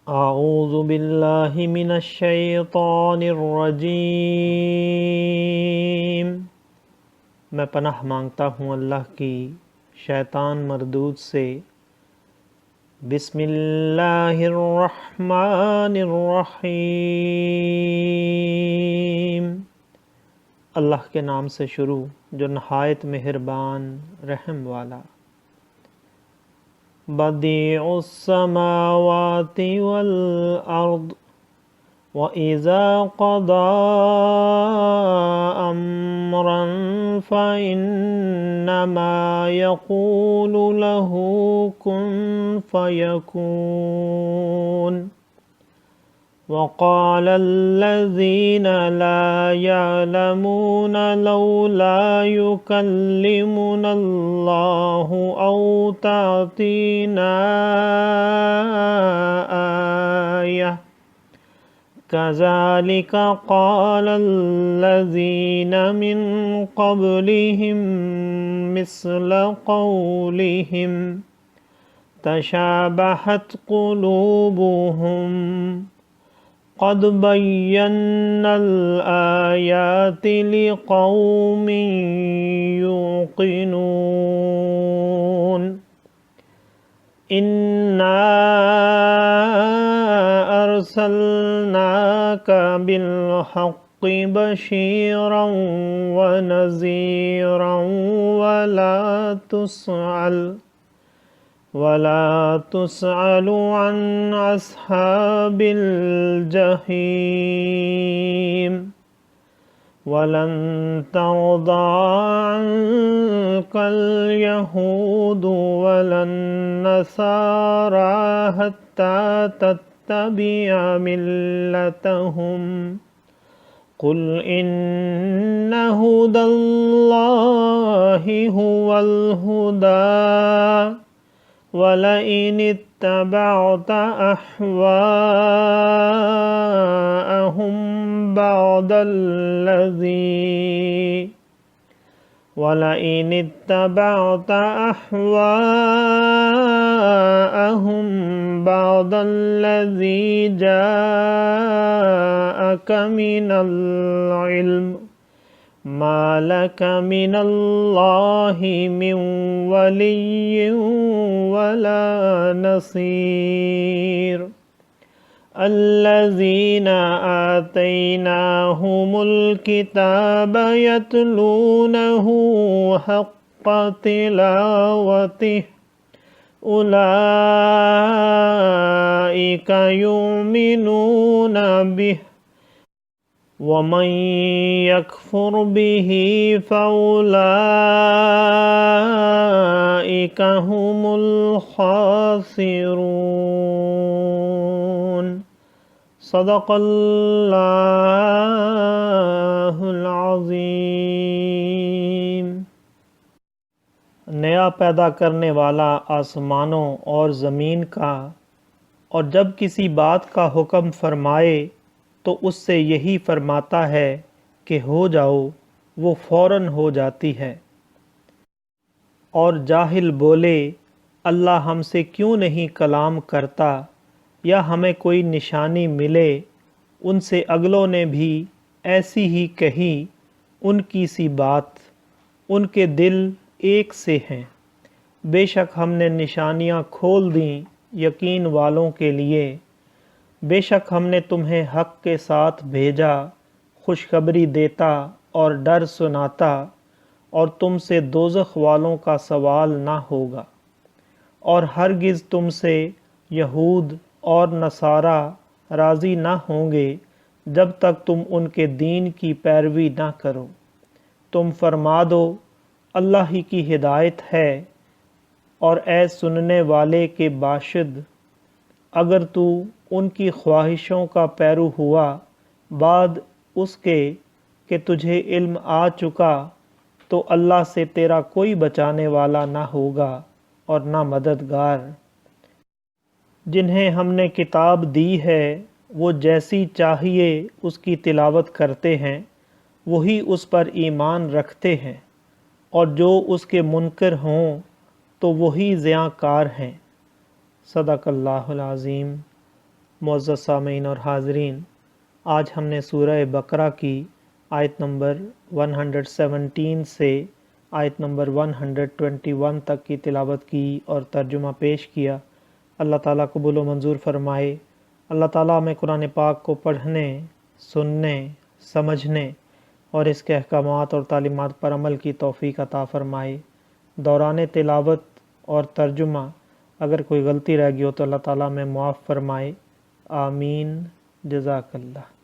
اعوذ باللہ من الشیطان الرجیم، میں پناہ مانگتا ہوں اللہ کی شیطان مردود سے۔ بسم اللہ الرحمن الرحیم، اللہ کے نام سے شروع جو نہایت مہربان رحم والا۔ بدیع السماوات والارض وَإِذَا قَضَىٰ أَمْرًا فَإِنَّمَا يَقُولُ لَهُ كُن فَيَكُونُ۔ وَقَالَ الَّذِينَ لَا يَعْلَمُونَ لَوْلَا يُكَلِّمُنَا اللَّهُ أَوْ تَأْتِينَا آيَةٌ كَذَلِكَ قَالَ الَّذِينَ مِن قَبْلِهِم مِّثْلَ قَوْلِهِمْ تَشَابَهَتْ قُلُوبُهُمْ قَدْ بَيَّنَّا الْآيَاتِ لِقَوْمٍ يُوقِنُونَ۔ إِنَّا أَرْسَلْنَاكَ بِالْحَقِّ بَشِيرًا وَنَذِيرًا وَلَا تُسْأَلُ عَنْ أَصْحَابِ الْجَحِيمِ۔ وَلَن تَرْضَىٰ عَنكَ الْيَهُودُ وَلَا النَّصَارَىٰ حَتَّىٰ تَتَّبِعَ مِلَّتَهُمْ قُلْ إِنَّ هُدَى اللَّهِ هُوَ الْهُدَىٰ وَلَئِنِ اتَّبَعْتَ أَهْوَاءَهُم بَعْدَ الَّذِي جَاءَكَ مِنَ الْعِلْمِ مَا لَكَ مِنَ اللَّهِ مِن وَلِيٍّ وَلَا نَصِيرٍ۔ الَّذِينَ آتَيْنَاهُمُ الْكِتَابَ يَتْلُونَهُ حَقَّ تِلَاوَتِهِ أُولَٰئِكَ يُؤْمِنُونَ بِهِ وَمَن يَكْفُرْ بِهِ فَأُولَٰئِكَ هُمُ الْخَاسِرُونَ۔ صدق اللہ العظیم۔ نیا پیدا کرنے والا آسمانوں اور زمین کا، اور جب کسی بات کا حکم فرمائے تو اس سے یہی فرماتا ہے کہ ہو جاؤ، وہ فوراً ہو جاتی ہے۔ اور جاہل بولے اللہ ہم سے کیوں نہیں کلام کرتا، یا ہمیں کوئی نشانی ملے، ان سے اگلوں نے بھی ایسی ہی کہی ان کی سی بات، ان کے دل ایک سے ہیں۔ بے شک ہم نے نشانیاں کھول دیں یقین والوں کے لیے، بے شک ہم نے تمہیں حق کے ساتھ بھیجا، خوشخبری دیتا اور ڈر سناتا، اور تم سے دوزخ والوں کا سوال نہ ہوگا، اور ہرگز تم سے یہود اور نصارہ راضی نہ ہوں گے جب تک تم ان کے دین کی پیروی نہ کرو۔ تم فرما دو اللہ ہی کی ہدایت ہے، اور اے سننے والے کے باشد، اگر تو ان کی خواہشوں کا پیرو ہوا بعد اس کے کہ تجھے علم آ چکا، تو اللہ سے تیرا کوئی بچانے والا نہ ہوگا اور نہ مددگار۔ جنہیں ہم نے کتاب دی ہے وہ جیسی چاہیے اس کی تلاوت کرتے ہیں، وہی اس پر ایمان رکھتے ہیں، اور جو اس کے منکر ہوں تو وہی زیاں کار ہیں۔ صدق اللہ العظیم۔ معزز سامعین اور حاضرین، آج ہم نے سورہ بقرہ کی آیت نمبر 117 سے آیت نمبر 121 تک کی تلاوت کی اور ترجمہ پیش کیا۔ اللہ تعالیٰ قبول و منظور فرمائے۔ اللہ تعالیٰ ہمیں قرآن پاک کو پڑھنے، سننے، سمجھنے اور اس کے احکامات اور تعلیمات پر عمل کی توفیق عطا فرمائے۔ دوران تلاوت اور ترجمہ اگر کوئی غلطی رہ گئی ہو تو اللہ تعالیٰ ہمیں معاف فرمائے۔ آمین۔ جزاک اللہ۔